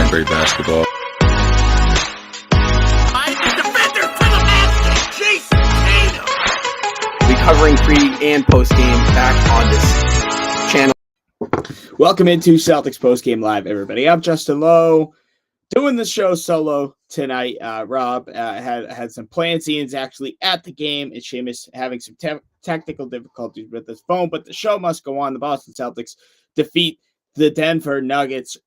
great basketball. Defender to the basket, Jayson Tatum. Recovering pre and post game back on this channel. Welcome into Celtics Postgame Live, everybody. I'm Justin Lowe, doing the show solo tonight. Rob had some plans. Ian's actually at the game, and Seamus having some technical difficulties with his phone, but the show must go on. The Boston Celtics defeat the Denver Nuggets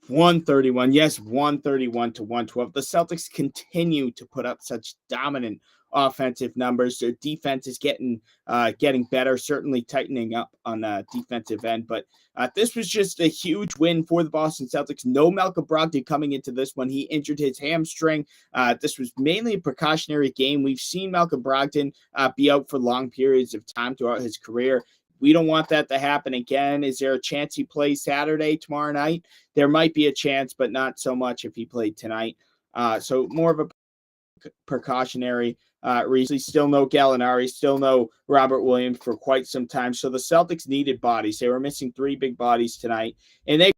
131. Yes, 131 to 112. The Celtics continue to put up such dominant offensive numbers. Their defense is getting better, certainly tightening up on the defensive end. But this was just a huge win for the Boston Celtics. No Malcolm Brogdon coming into this one. He injured his hamstring. This was mainly a precautionary game. We've seen Malcolm Brogdon be out for long periods of time throughout his career. We don't want that to happen again. Is there a chance he plays Saturday, tomorrow night? There might be a chance, but not so much if he played tonight. So more of a precautionary reason. Still no Gallinari, still no Robert Williams for quite some time. So the Celtics needed bodies. They were missing three big bodies tonight, and they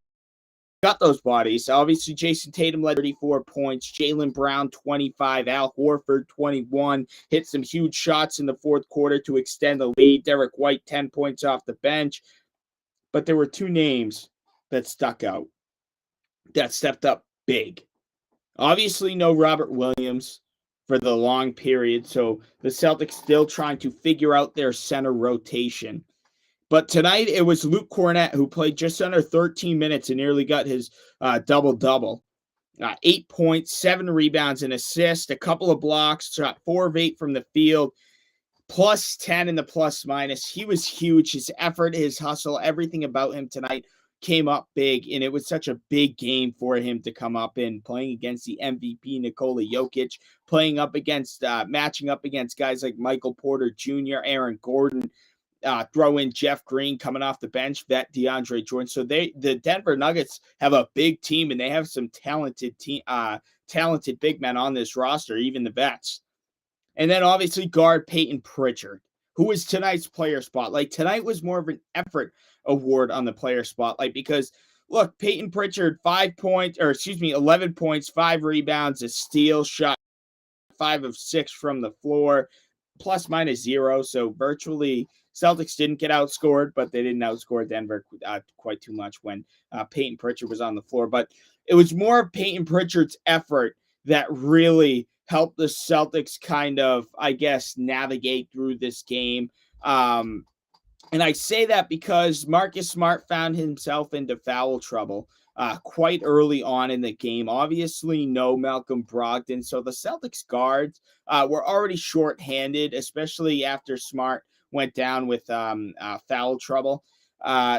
got those bodies. Obviously, Jayson Tatum led 34 points. Jaylen Brown, 25. Al Horford, 21. Hit some huge shots in the fourth quarter to extend the lead. Derek White, 10 points off the bench. But there were two names that stuck out, that stepped up big. Obviously, no Robert Williams for the long period. So the Celtics still trying to figure out their center rotation. But tonight it was Luke Cornett who played just under 13 minutes and nearly got his double-double. 8 points, 7 rebounds, and assist, a couple of blocks, shot 4 of 8 from the field, plus 10 in the plus-minus. He was huge. His effort, his hustle, everything about him tonight came up big, and it was such a big game for him to come up in, playing against the MVP Nikola Jokic, playing up against, matching up against guys like Michael Porter Jr., Aaron Gordon, throw in Jeff Green coming off the bench, vet DeAndre Jordan. So the Denver Nuggets have a big team, and they have some talented big men on this roster, even the vets. And then obviously guard Peyton Pritchard, who was tonight's player spotlight. Tonight was more of an effort award on the player spotlight because, look, Peyton Pritchard, 11 points, 5 rebounds, a steal, shot 5 of 6 from the floor, plus minus 0. So virtually Celtics didn't get outscored, but they didn't outscore Denver quite too much when Peyton Pritchard was on the floor. But it was more Peyton Pritchard's effort that really helped the Celtics kind of, I guess, navigate through this game. And I say that because Marcus Smart found himself into foul trouble quite early on in the game. Obviously, no Malcolm Brogdon. So the Celtics guards were already shorthanded, especially after Smart went down with foul trouble.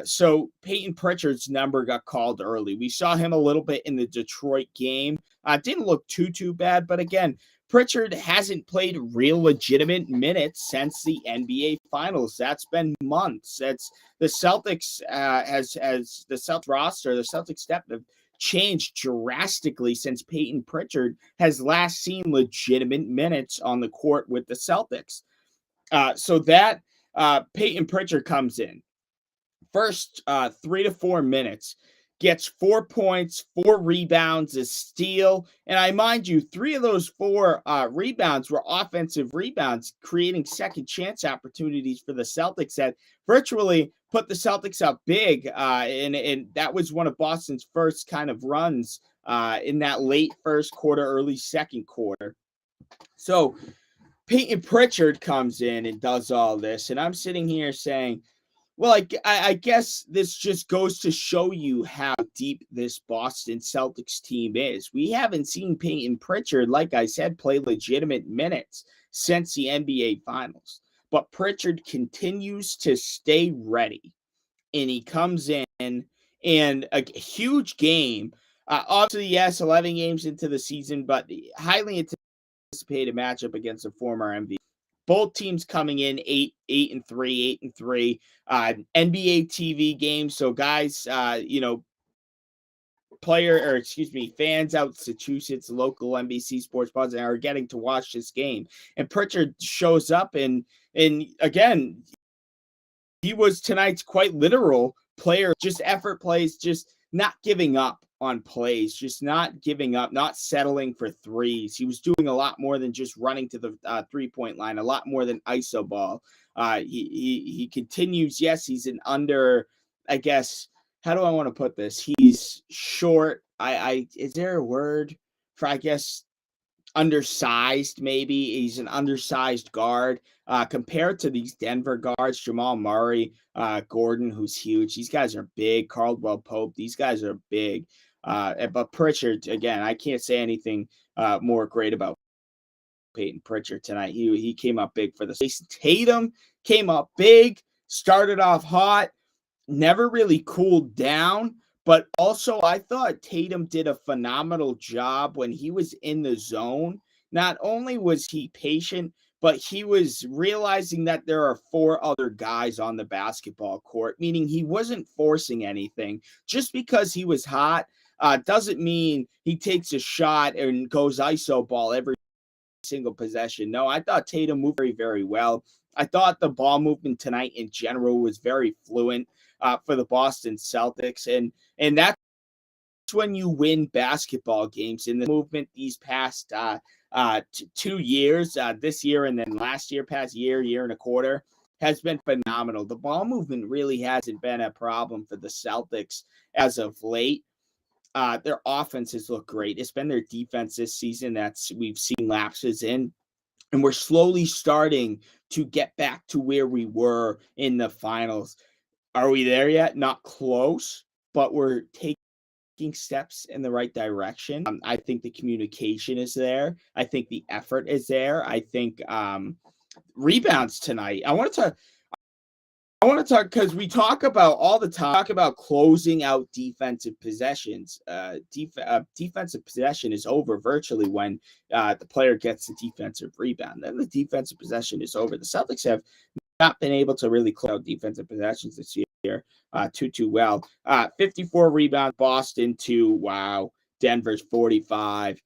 So Peyton Pritchard's number got called early. We saw him a little bit in the Detroit game. Didn't look too bad, but again, Pritchard hasn't played real legitimate minutes since the NBA Finals. That's been months. That's the Celtics as the Celtics roster, the Celtics step have changed drastically since Peyton Pritchard has last seen legitimate minutes on the court with the Celtics. So that Peyton Pritchard comes in. First 3 to 4 minutes, gets 4 points, 4 rebounds, a steal. And I mind you, 3 of those 4 rebounds were offensive rebounds, creating second chance opportunities for the Celtics that virtually put the Celtics up big. And that was one of Boston's first kind of runs in that late first quarter, early second quarter. So Peyton Pritchard comes in and does all this. And I'm sitting here saying, well, I guess this just goes to show you how deep this Boston Celtics team is. We haven't seen Peyton Pritchard, like I said, play legitimate minutes since the NBA Finals. But Pritchard continues to stay ready. And he comes in and a huge game. Obviously, yes, 11 games into the season, but highly anticipated matchup against a former MVP. Both teams coming in 8-3, 8-3. NBA TV games. So guys, fans out in Massachusetts, local NBC Sports Buzz are getting to watch this game. And Pritchard shows up and again, he was tonight's quite literal player, just effort plays, just not giving up on plays, just not giving up, not settling for threes. He was doing a lot more than just running to the 3-point line, a lot more than iso ball. He continues. Yes, he's an under, I guess. How do I want to put this? He's short. Is there a word for, I guess, undersized? Maybe he's an undersized guard compared to these Denver guards, Jamal Murray, Gordon, who's huge. These guys are big. Caldwell Pope, these guys are big. But Pritchard, again, I can't say anything more great about Peyton Pritchard tonight. He came up big for the Jayson Tatum, came up big, started off hot, never really cooled down. But also, I thought Tatum did a phenomenal job when he was in the zone. Not only was he patient, but he was realizing that there are 4 other guys on the basketball court, meaning he wasn't forcing anything. Just because he was hot doesn't mean he takes a shot and goes iso ball every single possession. No, I thought Tatum moved very, very well. I thought the ball movement tonight in general was very fluent for the Boston Celtics. And that's when you win basketball games. In the movement these past 2 years, this year and then last year, past year and a quarter, has been phenomenal. The ball movement really hasn't been a problem for the Celtics as of late. Their offenses look great. It's been their defense this season that's we've seen lapses in. And we're slowly starting to get back to where we were in the finals. Are we there yet? Not close, but we're taking steps in the right direction. I think the communication is there. I think the effort is there. I think rebounds tonight. I want to talk because we talk about all the time, talk about closing out defensive possessions. Defensive possession is over virtually when the player gets the defensive rebound. Then the defensive possession is over. The Celtics have not been able to really close out defensive possessions this year too well. 54 rebounds, Boston to Denver's 45.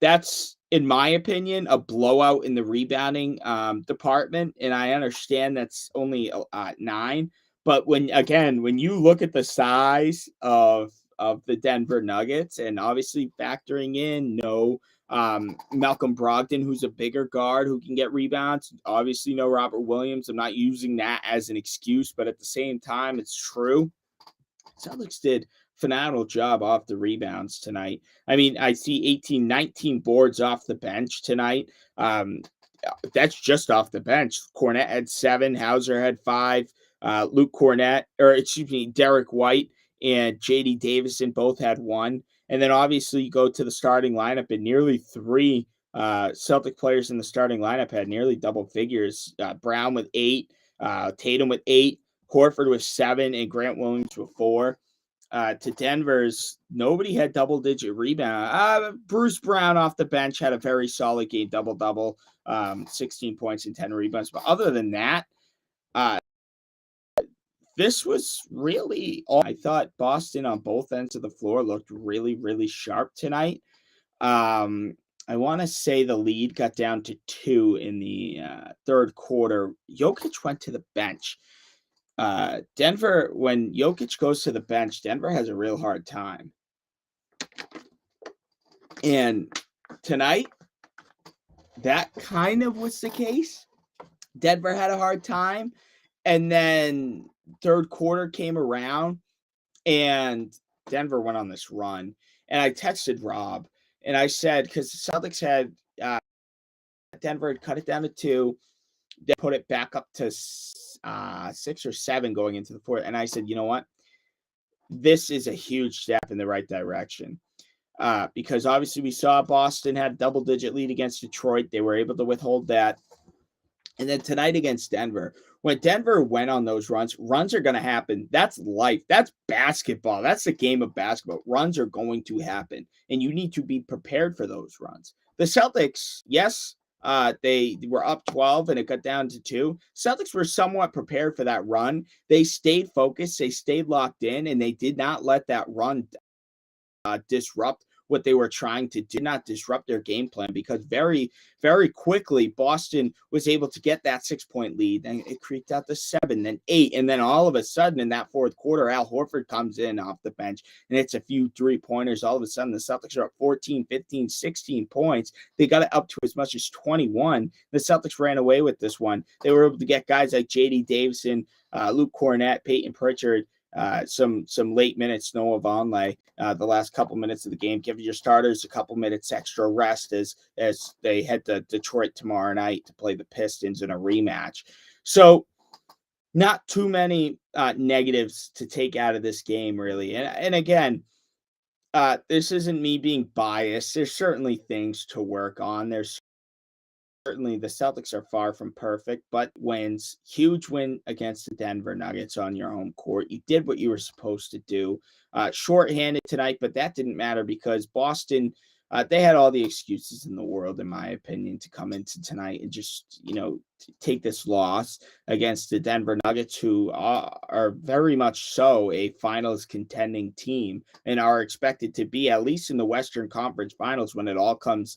That's, in my opinion, a blowout in the rebounding department, and I understand that's only 9. But when you look at the size of the Denver Nuggets, and obviously factoring in Malcolm Brogdon, who's a bigger guard who can get rebounds. Obviously, no Robert Williams. I'm not using that as an excuse, but at the same time, it's true. Celtics did a phenomenal job off the rebounds tonight. I mean, I see 19 boards off the bench tonight. That's just off the bench. Cornette had 7. Hauser had 5. Derek White and J.D. Davison both had 1. And then obviously you go to the starting lineup, and nearly 3 Celtic players in the starting lineup had nearly double figures. Brown with 8, Tatum with 8, Horford with 7, and Grant Williams with 4. To Denver's, nobody had double-digit rebound. Bruce Brown off the bench had a very solid game, double-double, 16 points and 10 rebounds. But other than that, this was really all. I thought Boston on both ends of the floor looked really, really sharp tonight. I want to say the lead got down to 2 in the third quarter. Jokic went to the bench. Denver, when Jokic goes to the bench, Denver has a real hard time. And tonight, that kind of was the case. Denver had a hard time. And then third quarter came around, and Denver went on this run. And I texted Rob, and I said, because the Celtics had Denver had cut it down to 2. They put it back up to 6 or 7 going into the fourth. And I said, you know what? This is a huge step in the right direction. Because obviously we saw Boston had a double-digit lead against Detroit. They were able to withhold that. And then tonight against Denver, when Denver went on those runs are going to happen. That's life. That's basketball. That's the game of basketball. Runs are going to happen, and you need to be prepared for those runs. The Celtics, yes, they were up 12 and it got down to 2. Celtics were somewhat prepared for that run. They stayed focused. They stayed locked in, and they did not let that run disrupt what they were trying to do, not disrupt their game plan, because very, very quickly Boston was able to get that 6-point lead. Then it creaked out to 7, then 8. And then all of a sudden in that fourth quarter, Al Horford comes in off the bench and it's a few 3-pointers. All of a sudden the Celtics are up 14, 15, 16 points. They got it up to as much as 21. The Celtics ran away with this one. They were able to get guys like J.D. Davison, Luke Cornett, Peyton Pritchard, some late minutes, Noah Vonleh, the last couple minutes of the game. Give your starters a couple minutes extra rest as they head to Detroit tomorrow night to play the Pistons in a rematch. So not too many negatives to take out of this game, really. And again, this isn't me being biased. There's certainly things to work on. There's certainly the Celtics are far from perfect, but wins. Huge win against the Denver Nuggets on your home court. You did what you were supposed to do. Shorthanded tonight, but that didn't matter because Boston, they had all the excuses in the world, in my opinion, to come into tonight and just, take this loss against the Denver Nuggets, who are very much so a finals contending team and are expected to be at least in the Western Conference Finals when it all comes,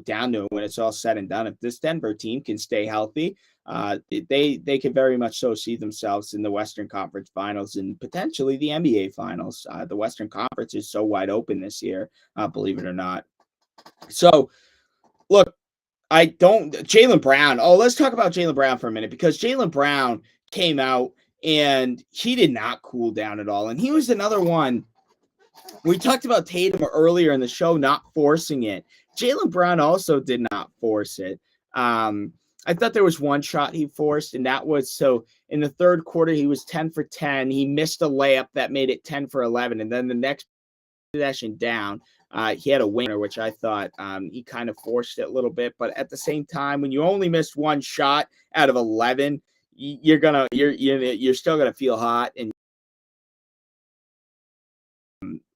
down to it, when it's all said and done. If this Denver team can stay healthy, they can very much so see themselves in the Western Conference Finals and potentially the NBA Finals. The Western Conference is so wide open this year, believe it or not. So, look, Jaylen Brown. Oh, let's talk about Jaylen Brown for a minute, because Jaylen Brown came out and he did not cool down at all. And he was another one. We talked about Tatum earlier in the show not forcing it. Jaylen Brown also did not force it. I thought there was one shot he forced, and that was so in the third quarter, he was 10 for 10. He missed a layup that made it 10 for 11. And then the next possession down, he had a winner, which I thought he kind of forced it a little bit. But at the same time, when you only missed one shot out of 11, you're still gonna feel hot. And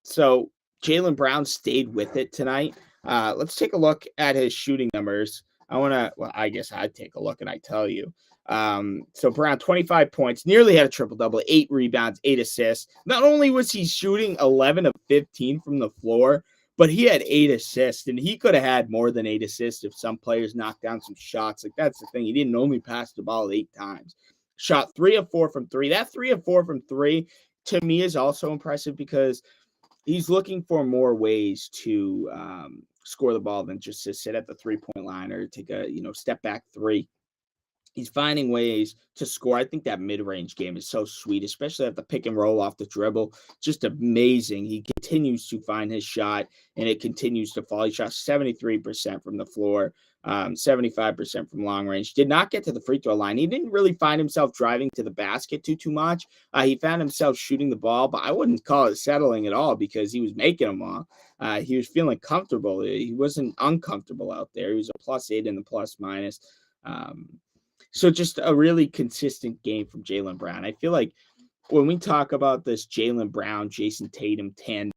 so Jaylen Brown stayed with it tonight. Let's take a look at his shooting numbers. I guess I'd take a look and I tell you. So Brown, 25 points, nearly had a triple-double, 8 rebounds, 8 assists. Not only was he shooting 11 of 15 from the floor, but he had 8 assists, and he could have had more than 8 assists if some players knocked down some shots. Like, that's the thing. He didn't only pass the ball 8 times. Shot 3 of 4 from 3. That 3 of 4 from 3, to me, is also impressive because he's looking for more ways to score the ball than just to sit at the three-point line or take a step back 3. He's finding ways to score. I think that mid-range game is so sweet, especially at the pick and roll off the dribble. Just amazing. He continues to find his shot, and it continues to fall. He shot 73% from the floor, 75% from long range. Did not get to the free throw line. He didn't really find himself driving to the basket too much. He found himself shooting the ball, but I wouldn't call it settling at all because he was making them all. He was feeling comfortable. He wasn't uncomfortable out there. He was a +8 in the plus-minus. So just a really consistent game from Jaylen Brown. I feel like when we talk about this Jaylen Brown, Jayson Tatum tandem,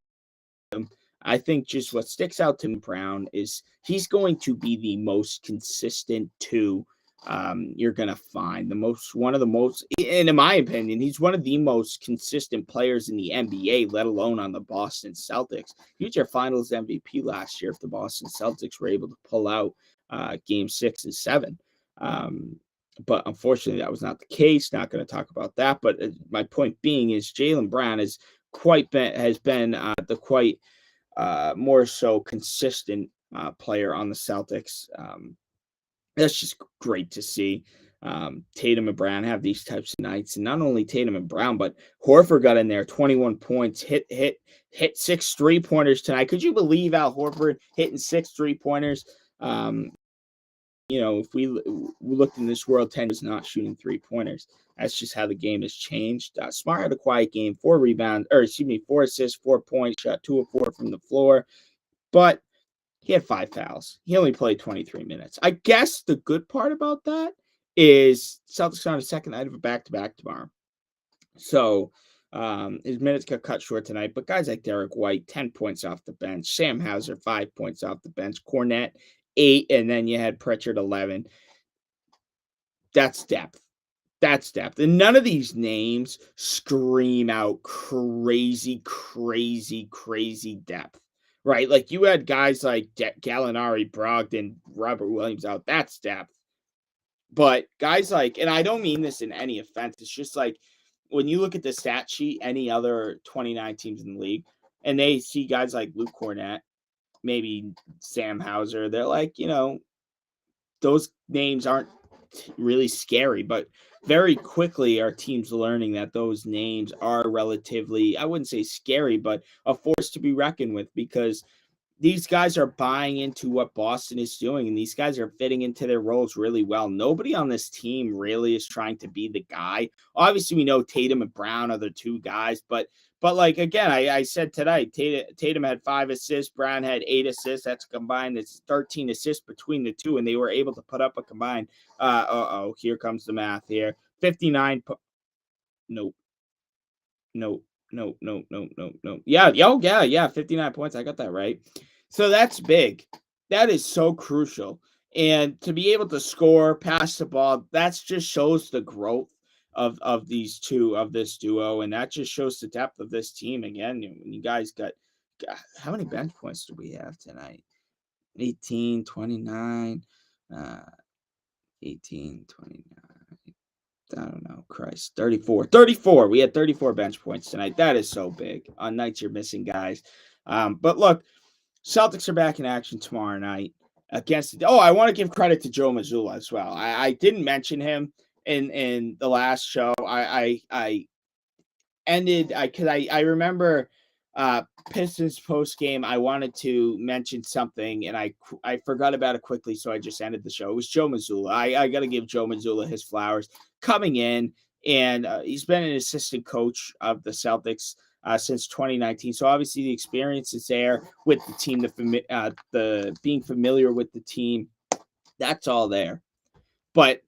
I think just what sticks out to Brown is he's going to be the most consistent you're going to find. One of the most, and in my opinion, he's one of the most consistent players in the NBA, let alone on the Boston Celtics. He was your finals MVP last year if the Boston Celtics were able to pull out game 6 and 7. But unfortunately, that was not the case. Not going to talk about that. But my point being is Jaylen Brown has been the quite more so consistent player on the Celtics. That's just great to see. Tatum and Brown have these types of nights, and not only Tatum and Brown, but Horford got in there, 21 points, hit 6 3-pointers tonight. Could you believe Al Horford hitting 6 3-pointers? If we looked in this world, 10 is not shooting 3-pointers. That's just how the game has changed. Smart had a quiet game, 4 assists, 4 points, shot 2 of 4 from the floor, but he had 5 fouls. He only played 23 minutes. I guess the good part about that is Celtics are on a second night of a back-to-back tomorrow. So his minutes got cut short tonight, but guys like Derek White, 10 points off the bench. Sam Hauser, 5 points off the bench. Cornett, 8, and then you had Pritchard, 11. That's depth. And none of these names scream out crazy, crazy, crazy depth. right? Like you had guys like Gallinari, Brogdon, Robert Williams out. That's depth. But guys like, and I don't mean this in any offense, it's just like when you look at the stat sheet, any other 29 teams in the league, and they see guys like Luke Cornett, maybe Sam Hauser, they're like, those names aren't really scary, but very quickly our team's learning that those names are relatively, I wouldn't say scary, but a force to be reckoned with, because these guys are buying into what Boston is doing, and these guys are fitting into their roles really well. Nobody on this team really is trying to be the guy. Obviously, we know Tatum and Brown are the two guys, but like again, I said tonight, Tatum had 5 assists, Brown had 8 assists. That's combined. It's 13 assists between the two, and they were able to put up a combined. Here comes the math here. 59. Nope. No. Yeah. 59 points. I got that right. So that's big. That is so crucial. And to be able to score, pass the ball, that just shows the growth of these two, of this duo. And that just shows the depth of this team. Again, when you guys got how many bench points do we have tonight? 18, 29, 18, 29. I don't know, Christ, 34. We had 34 bench points tonight. That is so big on nights you're missing guys. But look, Celtics are back in action tomorrow night against. I want to give credit to Joe Mazzulla as well. I didn't mention him in the last show. I remember Pistons post game. I wanted to mention something and I forgot about it quickly, so I just ended the show. It was Joe Mazzulla. I got to give Joe Mazzulla his flowers coming in, and he's been an assistant coach of the Celtics since 2019. So obviously the experience is there with the team, the being familiar with the team, that's all there. But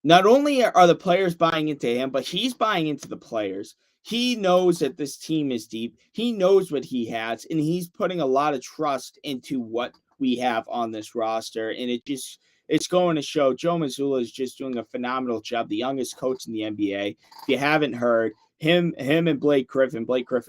not only are the players buying into him, but he's buying into the players. He knows that this team is deep. He knows what he has, and he's putting a lot of trust into what we have on this roster. And it's going to show. Joe Mazzulla is just doing a phenomenal job, the youngest coach in the NBA. If you haven't heard, him and Blake Griffin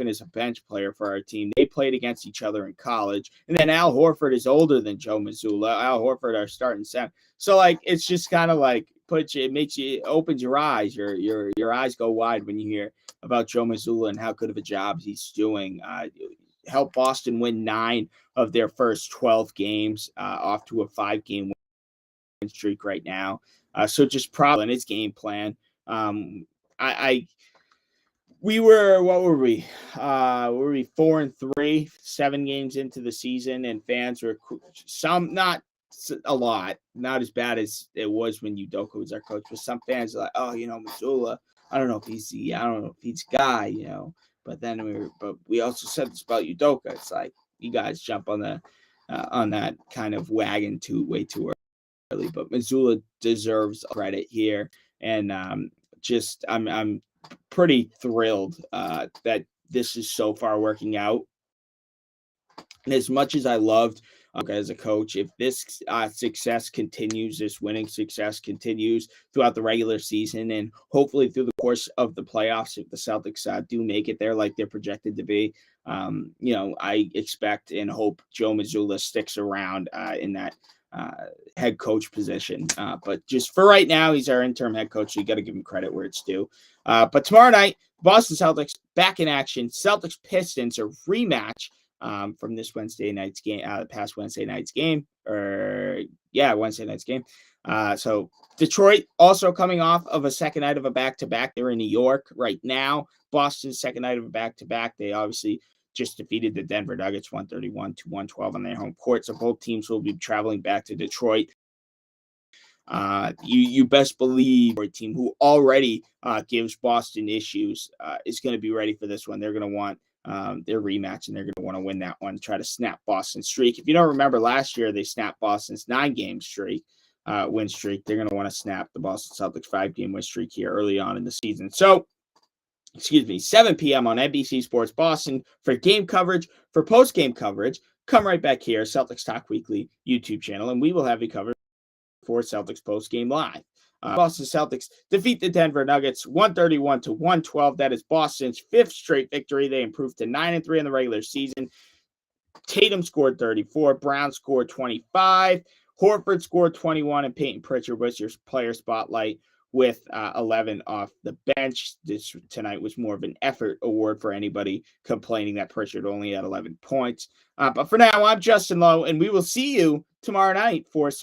is a bench player for our team. They played against each other in college. And then Al Horford is older than Joe Mazzulla. Al Horford, our starting center. So, like, it's just kind of like it opens your eyes. Your eyes go wide when you hear about Joe Mazzulla and how good of a job he's doing. Helped Boston win 9 of their first 12 games, off to a 5-game win streak right now. So just probably in his game plan. We were, what were we? Were we 4-3, 7 games into the season, and fans were not a lot, not as bad as it was when Udoka was our coach, but some fans are like, Mazzulla, I don't know if he's guy, But then we also said this about Udoka. It's like you guys jump on that kind of wagon way too early. But Mazzulla deserves credit here, and I'm pretty thrilled that this is so far working out. And as much as I loved as a coach, if this success continues, this winning success continues throughout the regular season and hopefully through the course of the playoffs, if the Celtics do make it there like they're projected to be, I expect and hope Joe Mazzulla sticks around in that head coach position. But just for right now, he's our interim head coach. So you got to give him credit where it's due. But tomorrow night, Boston Celtics back in action. Celtics Pistons, a rematch from this Wednesday night's game, past Wednesday night's game, Wednesday night's game. So Detroit also coming off of a second night of a back-to-back. They're in New York right now. Boston's second night of a back-to-back. They obviously just defeated the Denver Nuggets 131-112 on their home court. So both teams will be traveling back to Detroit. You best believe our team, who already gives Boston issues, is going to be ready for this one. They're going to want their rematch, and they're going to want to win that one, try to snap Boston's streak. If you don't remember, last year they snapped Boston's 9-game streak, win streak. They're going to want to snap the Boston Celtics 5-game win streak here early on in the season. So, 7 p.m. on NBC Sports Boston for game coverage. For post-game coverage, come right back here, Celtics Talk Weekly YouTube channel, and we will have you covered for Celtics Postgame Live. Boston Celtics defeat the Denver Nuggets 131-112. That is Boston's 5th straight victory. They improved to 9-3 in the regular season. Tatum scored 34, Brown scored 25, Horford scored 21, and Peyton Pritchard was your player spotlight with 11 off the bench. This tonight was more of an effort award for anybody complaining that Pritchard only had 11 points. But for now, I'm Justin Lowe, and we will see you tomorrow night for